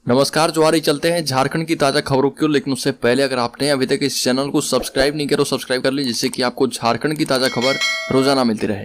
नमस्कार, जोहारी। चलते हैं झारखंड की ताजा खबरों की ओर, लेकिन उससे पहले अगर आपने अभी तक इस चैनल को सब्सक्राइब नहीं किया तो सब्सक्राइब कर लीजिए, जिससे कि आपको झारखंड की ताजा खबर रोजाना मिलती रहे।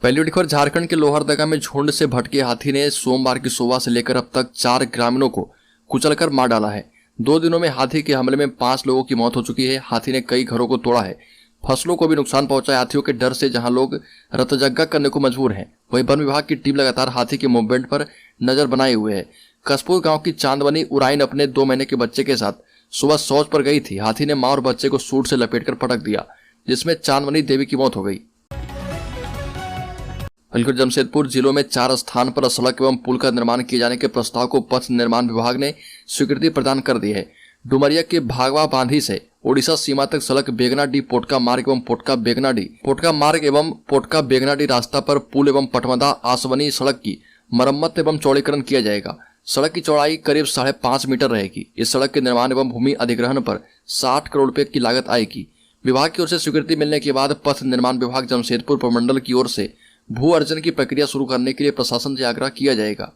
पहली बड़ी खबर, झारखंड के लोहरदगा में झुंड से भटके हाथी ने सोमवार की सुबह से लेकर अब तक 4 ग्रामीणों को कुचलकर मार डाला है। 2 दिनों में हाथी के हमले में 5 लोगों की मौत हो चुकी है। हाथी ने कई घरों को तोड़ा है, फसलों को भी नुकसान पहुंचा है। हाथियों के डर से जहां लोग रतजग्गा करने को मजबूर हैं, वहीं वन विभाग की टीम लगातार हाथी के मूवमेंट पर नजर बनाए हुए है। कसपुर गांव की चांदवनी उराइन अपने 2 महीने के बच्चे के साथ सुबह शौच पर गई थी। हाथी ने मां और बच्चे को सूट से लपेटकर पटक दिया, जिसमें चांदवनी देवी की मौत हो गई। हल्कर जमशेदपुर जिलों में 4 स्थान पर सड़क एवं पुल का निर्माण किए जाने के प्रस्ताव को पथ निर्माण विभाग ने स्वीकृति प्रदान कर दी है। डुमरिया के भागवा बांधी से ओडिशा सीमा तक सड़क बेगनाडी पोटका मार्ग एवं पोटका बेगनाडी रास्ता पर पुल एवं पटमदा आसवनी सड़क की मरम्मत एवं चौड़ीकरण किया जाएगा। सड़क की चौड़ाई करीब 5.5 मीटर रहेगी। इस सड़क के निर्माण एवं भूमि अधिग्रहण पर 60 करोड़ रुपए की लागत आएगी। विभाग की ओर से स्वीकृति मिलने के बाद पथ निर्माण विभाग जमशेदपुर प्रमंडल की ओर से भू अर्जन की प्रक्रिया शुरू करने के लिए प्रशासन से आग्रह किया जाएगा।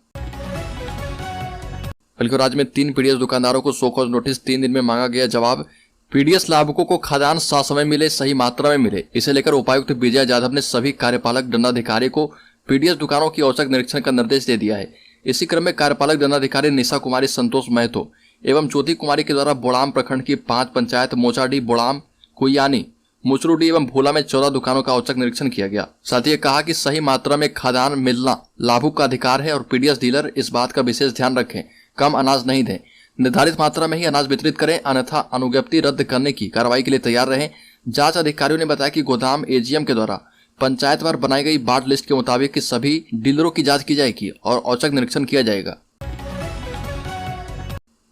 बल्कि राज्य में 3 पीडीएस दुकानदारों को सो कॉज नोटिस, 3 दिन में मांगा गया जवाब। पीडीएस लाभुकों को खाद्यान्न ससमय मिले, सही मात्रा में मिले, इसे लेकर उपायुक्त विजय यादव ने सभी कार्यपालक दंडाधिकारी को पीडीएस दुकानों की औचक निरीक्षण का निर्देश दे दिया है। इसी क्रम में कार्यपालक दंडाधिकारी निशा कुमारी, संतोष महतो एवं ज्योति कुमारी के द्वारा बोड़ाम प्रखंड की 5 पंचायत मोचाडी, बोड़ाम, कुयानी, मुचरुडी एवं भोला में 14 दुकानों का औचक निरीक्षण किया गया। साथ ही कहा कि सही मात्रा में खाद्यान्न मिलना लाभुक का अधिकार है और पीडीएस डीलर इस बात का विशेष ध्यान रखें, कम अनाज नहीं दें, निर्धारित मात्रा में ही अनाज वितरित करें, अन्यथा अनुज्ञप्ति रद्द करने की कार्रवाई के लिए तैयार रहें। जांच अधिकारियों ने बताया कि गोदाम एजीएम के द्वारा पंचायतवार बनाई गई बाट लिस्ट के मुताबिक सभी डीलरों की जांच की जाएगी और औचक निरीक्षण किया जाएगा।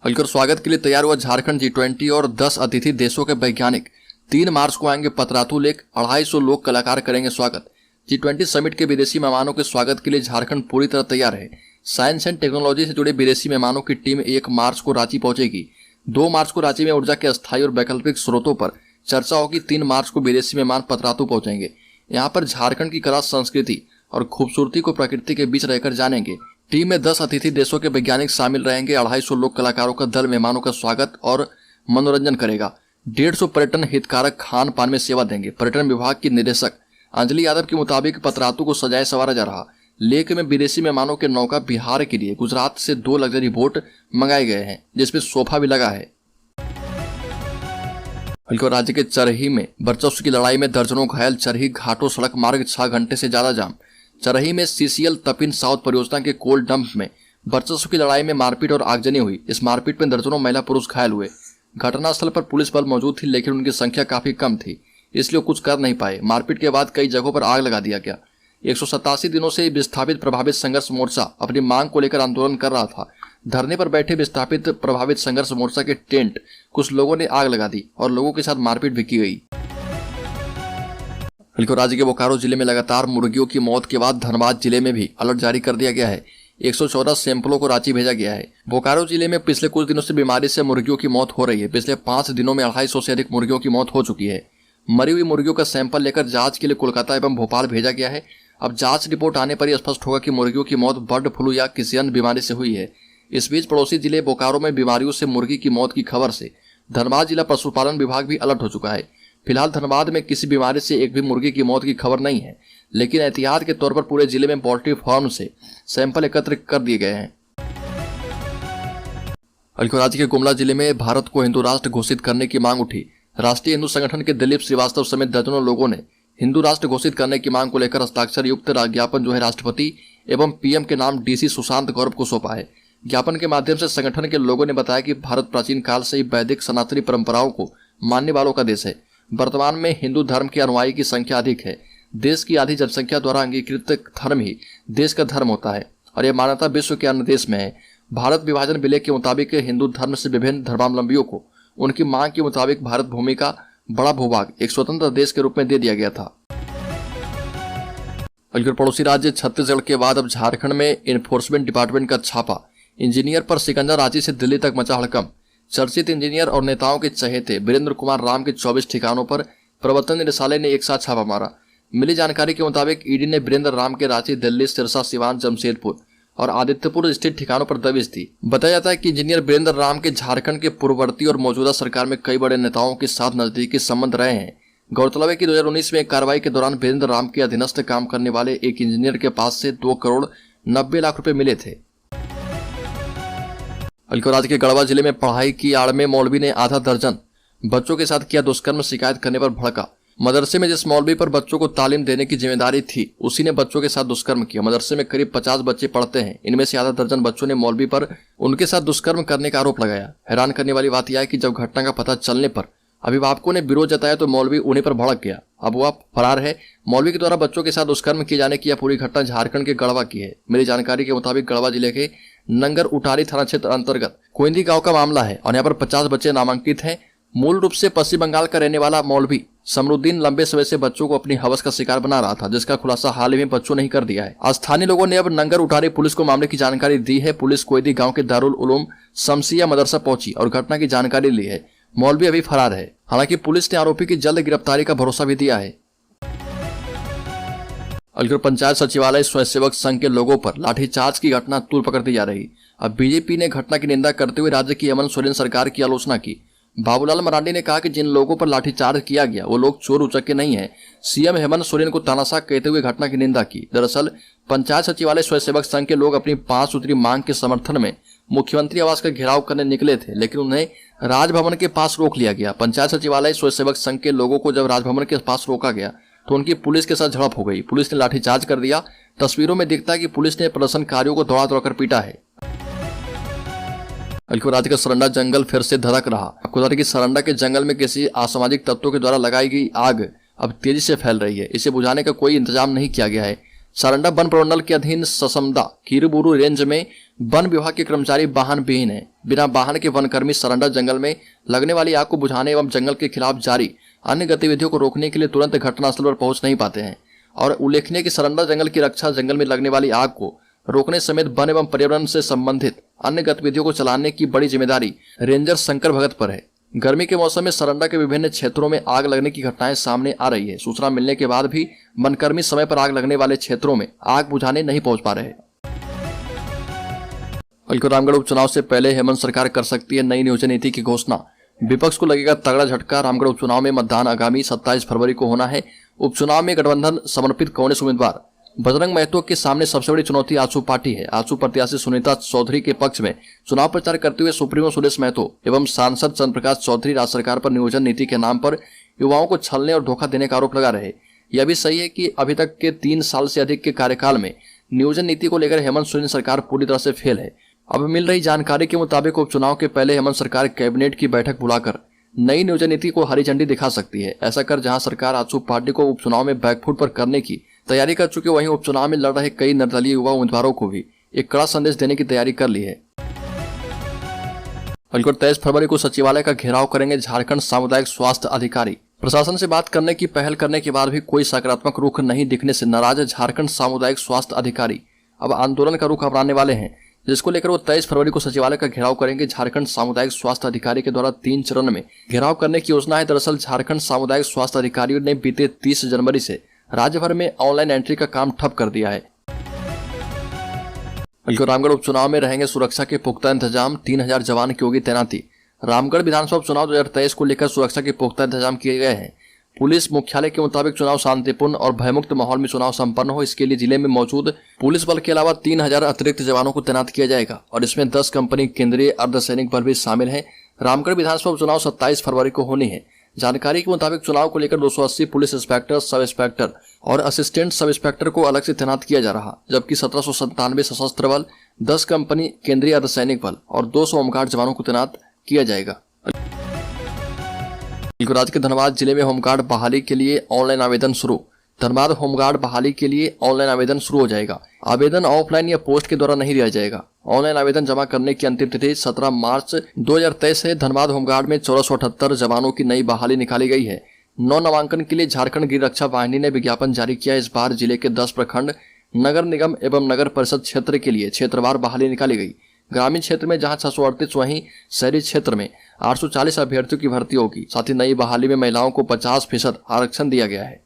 हल्कर स्वागत के लिए तैयार हुआ झारखंड G20 और 10 अतिथि देशों के वैज्ञानिक। 3 मार्च को आएंगे पतरातू लेक, 250 लोक कलाकार करेंगे स्वागत। G20 समिट के विदेशी मेहमानों के स्वागत के लिए झारखंड पूरी तरह तैयार है। साइंस एंड टेक्नोलॉजी से जुड़े विदेशी मेहमानों की टीम 1 मार्च को रांची पहुंचेगी। 2 मार्च को रांची में ऊर्जा के अस्थायी और वैकल्पिक स्रोतों पर चर्चा होगी। 3 मार्च को विदेशी मेहमान पतरातू पहुंचेंगे। यहाँ पर झारखंड की कला, संस्कृति और खूबसूरती को प्रकृति के बीच रहकर जानेंगे। टीम में 10 अतिथि देशों के वैज्ञानिक शामिल रहेंगे। 250 लोक कलाकारों का दल मेहमानों का स्वागत और मनोरंजन करेगा। 150 पर्यटन हितकारक खान पान में सेवा देंगे। पर्यटन विभाग की निदेशक अंजलि यादव के मुताबिक पतरातू को सजाया संवारा जा रहा। लेक में विदेशी मेहमानों के नौका विहार के लिए गुजरात से 2 लग्जरी बोट मंगाए गए हैं, जिसमें सोफा भी लगा है। राज्य के चरही में वर्चस्व की लड़ाई में दर्जनों घायल। चरही घाटों सड़क मार्ग 6 घंटे से ज्यादा जाम। चरही में CCL तपिन साउथ परियोजना के कोल डंप में वर्चस्व की लड़ाई में मारपीट और आगजनी हुई। इस मारपीट में दर्जनों महिला पुरुष घायल हुए। घटनास्थल पर पुलिस बल मौजूद थी, लेकिन उनकी संख्या काफी कम थी, इसलिए कुछ कर नहीं पाए। मारपीट के बाद कई जगहों पर आग लगा दिया गया। 187 दिनों से विस्थापित प्रभावित संघर्ष मोर्चा अपनी मांग को लेकर आंदोलन कर रहा था। धरने पर बैठे विस्थापित प्रभावित संघर्ष मोर्चा के टेंट कुछ लोगों ने आग लगा दी और लोगों के साथ मारपीट भी की गई। राज्य के बोकारो जिले में लगातार मुर्गियों की मौत के बाद धनबाद जिले में भी अलर्ट जारी कर दिया गया है। 114 सैंपलों को रांची भेजा गया है। बोकारो जिले में पिछले कुछ दिनों से बीमारी से मुर्गियों की मौत हो रही है। पिछले 5 दिनों में 250 से अधिक मुर्गियों की मौत हो चुकी है। मरी हुई मुर्गियों का सैंपल लेकर जांच के लिए कोलकाता एवं भोपाल भेजा गया है। अब जांच रिपोर्ट आने पर ही स्पष्ट होगा कि मुर्गियों की मौत बर्ड फ्लू या किसी अन्य बीमारी से हुई है। इस बीच पड़ोसी जिले बोकारो में बीमारियों से मुर्गी की मौत की खबर से धनबाद जिला पशुपालन विभाग भी अलर्ट हो चुका है। फिलहाल धनबाद में किसी बीमारी से एक भी मुर्गी की मौत की खबर नहीं है, लेकिन एहतियात के तौर पर पूरे जिले में पोल्ट्री फार्म से सैंपल एकत्र कर दिए गए हैं। राज्य के गुमला जिले में भारत को हिंदू राष्ट्र घोषित करने की मांग उठी। राष्ट्रीय हिंदू संगठन के दिलीप श्रीवास्तव समेत दर्जनों लोगों ने हिंदू राष्ट्र घोषित करने की मांग को लेकर हस्ताक्षर युक्त ज्ञापन राष्ट्रपति एवं पीएम के नाम DC सुशांत गौरव को सौंपा है। ज्ञापन के माध्यम से संगठन के लोगों ने बताया कि भारत प्राचीन काल से ही वैदिक सनातनी परंपराओं को मानने वालों का देश है। वर्तमान में हिंदू धर्म के अनुयायी की संख्या अधिक है। देश की आधी जनसंख्या द्वारा अंगीकृत धर्म ही देश का धर्म होता है और यह मान्यता विश्व के अन्य देश में है। भारत विभाजन विलेख के मुताबिक हिंदू धर्म से विभिन्न धर्मावलंबियों को उनकी मांग के मुताबिक भारत भूमि का बड़ा भूभाग एक स्वतंत्र देश के रूप में दे दिया गया था। पड़ोसी राज्य छत्तीसगढ़ के बाद अब झारखंड में एनफोर्समेंट डिपार्टमेंट का छापा। इंजीनियर पर शिकंजा। रांची से दिल्ली तक मचा हड़कंप। चर्चित इंजीनियर और नेताओं के चहेते वीरेंद्र कुमार राम के 24 ठिकानों पर प्रवर्तन निदेशालय ने एक साथ छापा मारा। मिली जानकारी के मुताबिक ईडी ने वीरेंद्र राम के रांची, दिल्ली, सिरसा, सिवान, जमशेदपुर और आदित्यपुर स्थित ठिकानों पर दबिश दी। बताया जाता है कि इंजीनियर वीरेंद्र राम के झारखंड के पूर्ववर्ती और मौजूदा सरकार में कई बड़े नेताओं के साथ नजदीकी संबंध रहे हैं। गौरतलब है कि 2019 में एक कार्रवाई के दौरान वीरेंद्र राम के अधीनस्थ काम करने वाले एक इंजीनियर के पास से 2 करोड़ 90 लाख रुपए मिले थे। राज्य के गढ़वा जिले में पढ़ाई की आड़ में मौलवी ने आधा दर्जन बच्चों के साथ किया दुष्कर्म। शिकायत करने पर भड़का। मदरसे में जिस मौलवी पर बच्चों को तालीम देने की जिम्मेदारी थी, उसी ने बच्चों के साथ दुष्कर्म किया। मदरसे में करीब 50 बच्चे पढ़ते हैं। इनमें से आधा दर्जन बच्चों ने मौलवी पर उनके साथ दुष्कर्म करने का आरोप लगाया। हैरान करने वाली बात यह है कि जब घटना का पता चलने पर अभिभावकों ने विरोध जताया तो मौलवी उन्हीं पर भड़क गया। अब वह फरार है। मौलवी के द्वारा बच्चों के साथ दुष्कर्म किए जाने की यह पूरी घटना झारखंड के गढ़वा की है। मेरी जानकारी के मुताबिक गढ़वा जिले के नंगर उटारी थाना क्षेत्र अंतर्गत कोइंदी गांव का मामला है और यहाँ पर 50 बच्चे नामांकित हैं। मूल रूप से पश्चिम बंगाल का रहने वाला मौलवी समरुद्दीन लंबे समय से बच्चों को अपनी हवस का शिकार बना रहा था, जिसका खुलासा हाल ही में बच्चों ने ही कर दिया है। स्थानीय लोगों ने अब नंगर उटारी पुलिस को मामले की जानकारी दी है। पुलिस कोइंदी गांव के दारुल उलूम शमसिया मदरसा पहुंची और घटना की जानकारी ली है। मौलवी अभी फरार है। हालांकि पुलिस ने आरोपी की जल्द गिरफ्तारी का भरोसा भी दिया है। अलीगढ़ पंचायत सचिवालय स्वयंसेवक संघ के लोगों पर लाठीचार्ज की घटना तूल पकड़ती जा रही। अब बीजेपी ने घटना की निंदा करते हुए राज्य की हेमंत सोरेन सरकार की आलोचना की। बाबूलाल मरांडी ने कहा कि जिन लोगों पर लाठीचार्ज किया गया वो लोग चोर उचक्के नहीं हैं। सीएम हेमंत सोरेन को तानाशाह कहते हुए घटना की निंदा की। दरअसल पंचायत सचिवालय स्वयंसेवक संघ के लोग अपनी 5 सूत्री मांग के समर्थन में मुख्यमंत्री आवास का घेराव करने निकले थे, लेकिन उन्हें राजभवन के पास रोक लिया गया। पंचायत सचिवालय स्वयंसेवक संघ के लोगों को जब राजभवन के पास रोका गया तो उनकी पुलिस के साथ झड़प हो गई। पुलिस ने लाठीचार्ज कर दिया। तस्वीरों में दिखता है कि पुलिस ने प्रदर्शनकारियों को दौड़ा दौड़ाकर पीटा है। राज्य का सरंडा जंगल फिर से धधक रहा। आपको बता दें कि सरंडा के जंगल में किसी असामाजिक तत्वों के द्वारा लगाई गई आग अब तेजी से फैल रही है। इसे बुझाने का कोई इंतजाम नहीं किया गया है। सरंडा वन प्रमंडल के अधीन ससमदा कीरबुरु रेंज में वन विभाग के कर्मचारी वाहन विहीन है। बिना वाहन के वनकर्मी सरंडा जंगल में लगने वाली आग को बुझाने एवं जंगल के खिलाफ जारी अन्य गतिविधियों को रोकने के लिए तुरंत घटनास्थल पर पहुंच नहीं पाते हैं। और उल्लेखनीय कि सरंडा जंगल की रक्षा, जंगल में लगने वाली आग को रोकने समेत वन एवं पर्यावरण से संबंधित अन्य गतिविधियों को चलाने की बड़ी जिम्मेदारी रेंजर शंकर भगत पर है। गर्मी के मौसम में सरंडा के विभिन्न क्षेत्रों में आग लगने की घटनाएं सामने आ रही है। सूचना मिलने के बाद भी वनकर्मी समय पर आग लगने वाले क्षेत्रों में आग बुझाने नहीं पहुंच पा रहे। रामगढ़ उपचुनाव से पहले हेमंत सरकार कर सकती है नई नियोजन नीति की घोषणा। विपक्ष को लगेगा तगड़ा झटका। रामगढ़ उपचुनाव में मतदान आगामी 27 फरवरी को होना है। उपचुनाव में गठबंधन समर्पित कांग्रेस उम्मीदवार बजरंग महतो के सामने सबसे बड़ी चुनौती आजसू पार्टी है। आजसू प्रत्याशी सुनीता चौधरी के पक्ष में चुनाव प्रचार करते हुए सुप्रीमो सुरेश महतो एवं सांसद चंद्रप्रकाश चौधरी राज्य सरकार पर नियोजन नीति के नाम पर युवाओं को छलने और धोखा देने का आरोप लगा रहे। यह भी सही है कि अभी तक के 3 साल से अधिक के कार्यकाल में नियोजन नीति को लेकर हेमंत सोरेन सरकार पूरी तरह से फेल है। अब मिल रही जानकारी के मुताबिक उपचुनाव के पहले हेमंत सरकार कैबिनेट की बैठक बुलाकर नई नियोजन नीति को हरी झंडी दिखा सकती है। ऐसा कर जहां सरकार आजसू पार्टी को उपचुनाव में बैकफुट पर करने की तैयारी कर चुके, वहीं उपचुनाव में लड़ रहे कई निर्दलीय युवा उम्मीदवारों को भी एक कड़ा संदेश देने की तैयारी कर ली है। 23 फरवरी को सचिवालय का घेराव करेंगे झारखंड सामुदायिक स्वास्थ्य अधिकारी। प्रशासन से बात करने की पहल करने के बाद भी कोई सकारात्मक रुख नहीं दिखने से नाराज झारखंड सामुदायिक स्वास्थ्य अधिकारी अब आंदोलन का रुख अपनाने वाले हैं, जिसको लेकर वो 23 फरवरी को सचिवालय का घेराव करेंगे। झारखंड सामुदायिक स्वास्थ्य अधिकारी के द्वारा 3 चरण में घेराव करने की योजना है। दरअसल झारखंड सामुदायिक स्वास्थ्य अधिकारियों ने बीते 30 जनवरी से राज्य भर में ऑनलाइन एंट्री का काम ठप कर दिया है। रामगढ़ उपचुनाव में रहेंगे सुरक्षा के पुख्ता इंतजाम। 3000 जवान की होगी तैनाती। रामगढ़ विधानसभा चुनाव 2023 को लेकर सुरक्षा के पुख्ता इंतजाम किए गए हैं। पुलिस मुख्यालय के मुताबिक चुनाव शांतिपूर्ण और भयमुक्त माहौल में चुनाव संपन्न हो, इसके लिए जिले में मौजूद पुलिस बल के अलावा 3000 अतिरिक्त जवानों को तैनात किया जाएगा और इसमें 10 कंपनी केंद्रीय अर्धसैनिक बल भी शामिल है। रामगढ़ विधानसभा चुनाव 27 फरवरी को होनी है। जानकारी के मुताबिक चुनाव को लेकर 280 पुलिस इंस्पेक्टर, सब इंस्पेक्टर और असिस्टेंट सब इंस्पेक्टर को अलग से तैनात किया जा रहा, जबकि 1797 सशस्त्र बल, 10 कंपनी केंद्रीय अर्धसैनिक बल और 200 होमगार्ड जवानों को तैनात किया जाएगा। राज्य के धनबाद जिले में होमगार्ड बहाली के लिए ऑनलाइन आवेदन शुरू। धनबाद होमगार्ड बहाली के लिए ऑनलाइन आवेदन शुरू हो जाएगा। आवेदन ऑफलाइन या पोस्ट के द्वारा नहीं दिया जाएगा। ऑनलाइन आवेदन जमा करने की अंतिम तिथि 17 मार्च 2023 है। धनबाद होमगार्ड में 1478 जवानों की नई बहाली निकाली गई है। 9 नामांकन के लिए झारखंड गृह रक्षा वाहिनी ने विज्ञापन जारी किया। इस बार जिले के 10 प्रखंड, नगर निगम एवं नगर परिषद क्षेत्र के लिए क्षेत्रवार बहाली निकाली गई। ग्रामीण क्षेत्र में जहां 638, वहीं शहरी क्षेत्र में 840 अभ्यर्थियों की भर्ती होगी। साथ ही नई बहाली में महिलाओं को 50% आरक्षण दिया गया है।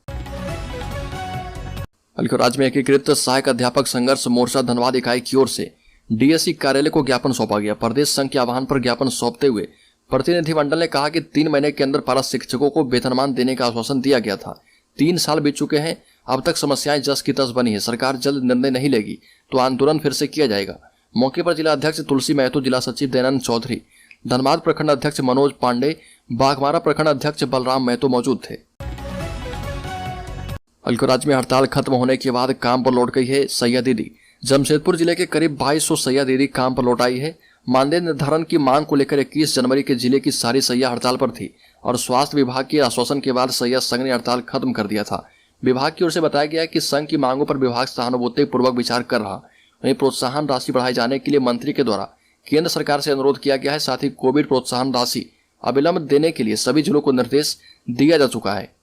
राज्य में एकीकृत सहायक अध्यापक संघर्ष मोर्चा धनबाद इकाई की ओर से डीएससी कार्यालय को ज्ञापन सौंपा गया। प्रदेश संघ के आह्वान पर ज्ञापन सौंपते हुए प्रतिनिधिमंडल ने कहा कि 3 महीने के अंदर पारा शिक्षकों को वेतनमान देने का आश्वासन दिया गया था। 3 साल बीत चुके हैं, अब तक समस्याएं जस की तस बनी है। सरकार जल्द निर्णय नहीं लेगी तो आंदोलन फिर से किया जाएगा। मौके पर जिला अध्यक्ष तुलसी महतो, जिला सचिव दयानंद चौधरी, धनबाद प्रखंड अध्यक्ष मनोज पांडे, बाघमारा प्रखंड अध्यक्ष बलराम महतो मौजूद थे। राज्य में हड़ताल खत्म होने के बाद काम पर लौट गई है सैया दीदी। जमशेदपुर जिले के करीब 2200 सैया दीदी काम पर लौट आई है। मानदेय निर्धारण की मांग को लेकर 21 जनवरी के जिले की सारी सैया हड़ताल पर थी और स्वास्थ्य विभाग के आश्वासन के बाद सैया संघ ने हड़ताल खत्म कर दिया था। विभाग की ओर से बताया गया कि संघ की मांगों पर विभाग सहानुभूति पूर्वक विचार कर रहा। वहीं प्रोत्साहन राशि बढ़ाए जाने के लिए मंत्री के द्वारा केंद्र सरकार से अनुरोध किया गया है। साथ ही कोविड प्रोत्साहन राशि अविलंब देने के लिए सभी जिलों को निर्देश दिया जा चुका है।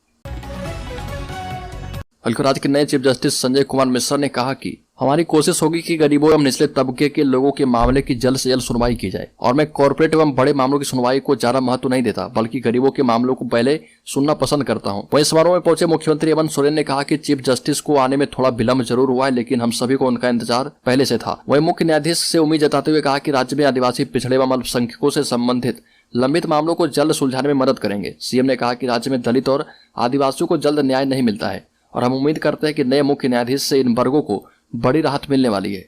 राज्य के नए चीफ जस्टिस संजय कुमार मिश्रा ने कहा कि हमारी कोशिश होगी कि गरीबों एवं निचले तबके के लोगों के मामले की जल्द से जल्द सुनवाई की जाए और मैं कॉर्पोरेट एवं बड़े मामलों की सुनवाई को ज्यादा महत्व नहीं देता, बल्कि गरीबों के मामलों को पहले सुनना पसंद करता हूं। वहीं समारोह में पहुंचे मुख्यमंत्री हेमंत सोरेन ने कहा कि चीफ जस्टिस को आने में थोड़ा विलंब जरूर हुआ है, लेकिन हम सभी को उनका इंतजार पहले से था। वहीं मुख्य न्यायाधीश से उम्मीद जताते हुए कहा कि राज्य में आदिवासी, पिछड़े एवं अल्पसंख्यकों से संबंधित लंबित मामलों को जल्द सुलझाने में मदद करेंगे। सीएम ने कहा कि राज्य में दलित और आदिवासियों को जल्द न्याय नहीं मिलता है और हम उम्मीद करते हैं कि नए मुख्य न्यायाधीश से इन वर्गों को बड़ी राहत मिलने वाली है।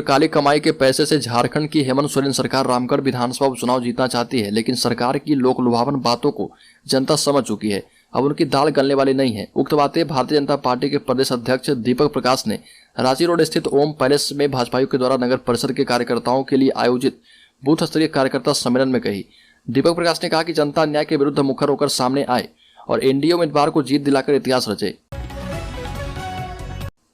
काली कमाई के पैसे से झारखंड की हेमंत सोरेन सरकार रामगढ़ विधानसभा उपचुनाव जीतना चाहती है, लेकिन सरकार की लोक लुभावन बातों को जनता समझ चुकी है। अब उनकी दाल गलने वाली नहीं है। उक्त बातें भारतीय जनता पार्टी के प्रदेश अध्यक्ष दीपक प्रकाश ने रांची रोड स्थित ओम पैलेस में भाजपाइयों के द्वारा नगर परिषद के कार्यकर्ताओं के लिए आयोजित बूथ स्तरीय कार्यकर्ता सम्मेलन में कही। दीपक प्रकाश ने कहा कि जनता अन्याय के विरुद्ध मुखर होकर सामने आए और एनडीए उम्मीदवार को जीत दिलाकर इतिहास रचे।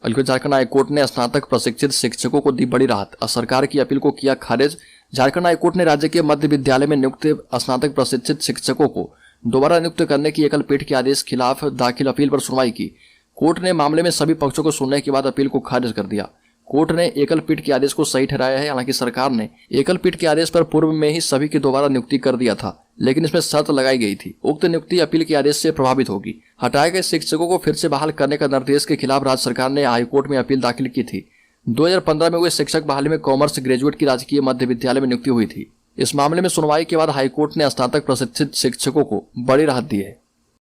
झारखंड हाईकोर्ट ने स्नातक प्रशिक्षित शिक्षकों को दी बड़ी राहत, सरकार की अपील को किया खारिज। झारखंड हाईकोर्ट ने राज्य के मध्य विद्यालय में नियुक्त स्नातक प्रशिक्षित शिक्षकों को दोबारा नियुक्त करने की एकल पीठ के आदेश खिलाफ दाखिल अपील पर सुनवाई की। कोर्ट ने मामले में सभी पक्षों को सुनने के बाद अपील को खारिज कर दिया। कोर्ट ने एकल पीठ के आदेश को सही ठहराया है। हालांकि सरकार ने एकल पीठ के आदेश पर पूर्व में ही सभी की दोबारा नियुक्ति कर दिया था, लेकिन इसमें शर्त लगाई गई थी। उक्त नियुक्ति अपील के आदेश से प्रभावित होगी। हटाए गए शिक्षकों को फिर से बहाल करने का निर्देश के खिलाफ राज्य सरकार ने हाईकोर्ट में अपील दाखिल की थी। 2015 में हुए शिक्षक बहाली में कॉमर्स ग्रेजुएट की राजकीय मध्य विद्यालय में नियुक्ति हुई थी। इस मामले में सुनवाई के बाद हाईकोर्ट ने स्नातक प्रशिक्षित शिक्षकों को बड़ी राहत दी है।